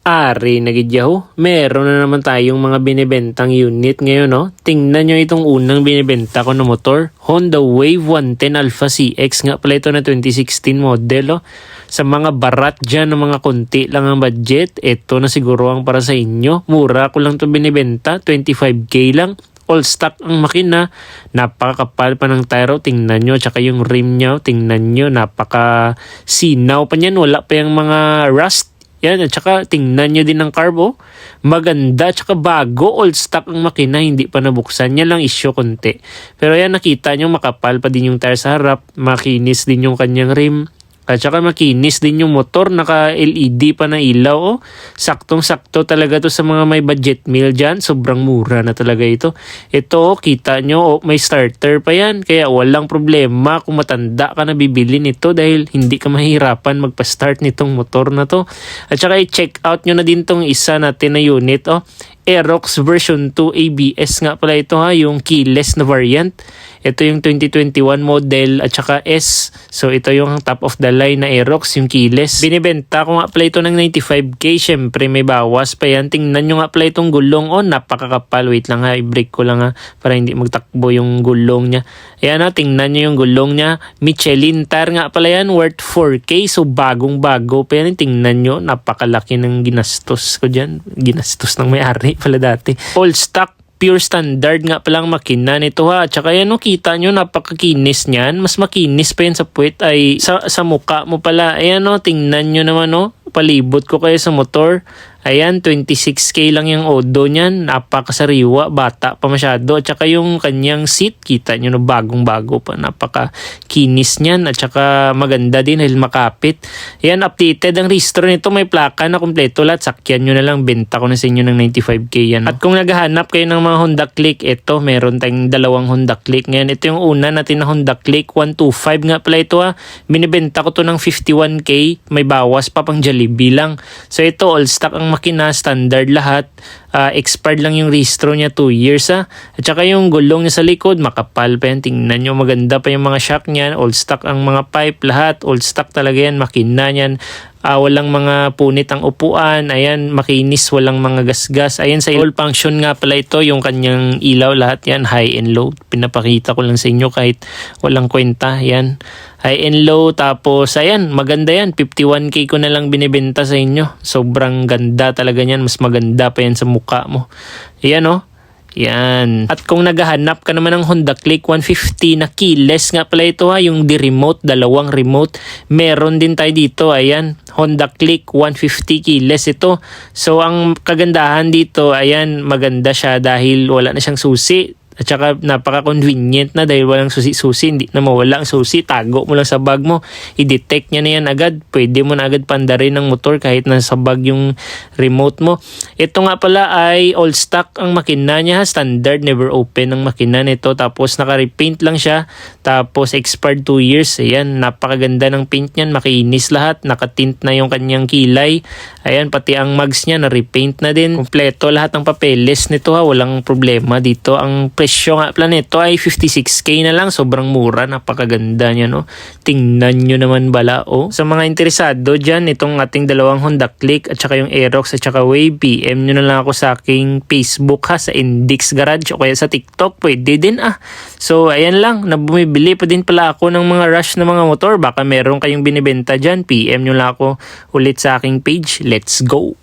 Ari nagidyaho, meron na naman tayong mga binibentang unit ngayon, no? Tingnan nyo itong unang binibenta ko na motor, Honda Wave 110 Alpha CX nga pala ito na 2016 model, oh. Sa mga barat dyan, ng mga konti lang ang budget, ito na siguro ang para sa inyo. Mura ko lang ito binibenta, 25k lang. All stock ang makina, napakakapal pa ng tire, tingnan nyo, tsaka yung rim nyo, tingnan nyo, napaka sinaw pa niyan, wala pa yung mga rust. Yan, at saka tingnan nyo din ng carb, maganda, tsaka bago, all stock ang makina, hindi pa nabuksan. Yan lang issue konti. Pero yan, nakita nyo, makapal pa din yung tire sa harap, makinis din yung kanyang rim, at saka makinis din yung motor, naka-LED pa na ilaw, oh. Saktong-sakto talaga to sa mga may budget meal dyan, sobrang mura na talaga ito. Ito, kita nyo, oh, may starter pa yan, kaya walang problema kung matanda ka na bibili nito dahil hindi ka mahirapan magpa-start nitong motor na to. At saka i-check out nyo na din tong isa natin na unit, oh. Aerox version 2 ABS nga pala ito, ha, yung keyless na variant. Ito yung 2021 model at saka S. So ito yung top of the line na Aerox, yung keyless. Binibenta ko nga pala ito ng 95k. Syempre may bawas pa yan. Tingnan nyo nga pala itong gulong. Oh, napakakapal. Wait lang ha, i-break ko lang ha para hindi magtakbo yung gulong niya. Ayan ha, tingnan nyo yung gulong niya. Michelin tire nga pala yan, worth 4k. So bagong bago pa yan. Tingnan nyo, napakalaki ng ginastos ko dyan. Ginastos ng may-ari pala dati. All stock, pure standard nga palang makina nito, ha. Tsaka yan, no, kita nyo, napakakinis niyan. Mas makinis pa yan sa puwet ay sa mukha mo pala. Ayan, no, tingnan nyo naman, no. Palibot ko kayo sa motor. Ayan, 26k lang yung odo niyan. Napakasariwa, bata pa masyado. At saka yung kanyang seat, kita nyo na bagong-bago pa. Napakakinis niyan. At saka maganda din dahil makapit. Ayan, updated ang registro nito. May plaka na kompleto lahat. Sakyan nyo na lang. Benta ko na sa inyo ng 95k yan. At kung naghahanap kayo ng mga Honda Click, ito, meron tayong dalawang Honda Click. Ngayon, ito yung una natin na Honda Click 125 nga pala ito, ha. Binibenta ko to ng 51k. May bawas pa pang Jollibee lang. So ito, all stock ang makina, standard lahat. Expired lang yung registro niya, 2 years, ha. At saka yung gulong niya sa likod, makapal pa yan. Tingnan nyo, maganda pa yung mga shock niyan. All stock ang mga pipe, lahat. All stock talaga yan, makina niyan. Walang mga punit ang upuan. Ayan, makinis, walang mga gasgas. Ayan, sa all function nga pala ito, yung kanyang ilaw, lahat yan, high and low. Pinapakita ko lang sa inyo kahit walang kwenta. Ayan, high and low. Tapos, ayan, maganda yan. 51k ko na lang binibenta sa inyo. Sobrang ganda talaga yan. Mas maganda pa yan sa mukha mo. Ayan, oh. Yan. At kung naghahanap ka naman ng Honda Click 150 na keyless nga pala ito, ha, yung di-remote, dalawang remote, meron din tayo dito. Ayan, Honda Click 150 keyless ito. So ang kagandahan dito, ayan, maganda siya dahil wala na siyang susi. At saka napaka-convenient na dahil walang susi-susi, hindi na mawala ang susi, tago mo lang sa bag mo, i-detect niya na yan agad, pwede mo na agad pandarin ng motor kahit nasa bag yung remote mo. Ito nga pala ay all stock ang makina niya, standard, never open ang makina nito, tapos naka-repaint lang siya, tapos expired 2 years, ayan, napakaganda ng paint niyan, makinis lahat, nakatint na yung kanyang kilay, ayan, pati ang mugs niya, na-repaint na din, kompleto lahat ng papeles nito, ha, walang problema dito. Ang presyo nga pala nito ay 56k na lang. Sobrang mura. Napakaganda niya, no? Tingnan nyo naman bala, oh. Sa mga interesado dyan, itong ating dalawang Honda Click at saka yung Aerox at saka Wave, PM nyo na lang ako sa aking Facebook, ha, sa Index Garage o kaya sa TikTok. Pwede din, ah. So, ayan lang. Bumibili pa din pala ako ng mga rush na mga motor. Baka meron kayong binibenta dyan. PM nyo lang ako ulit sa aking page. Let's go!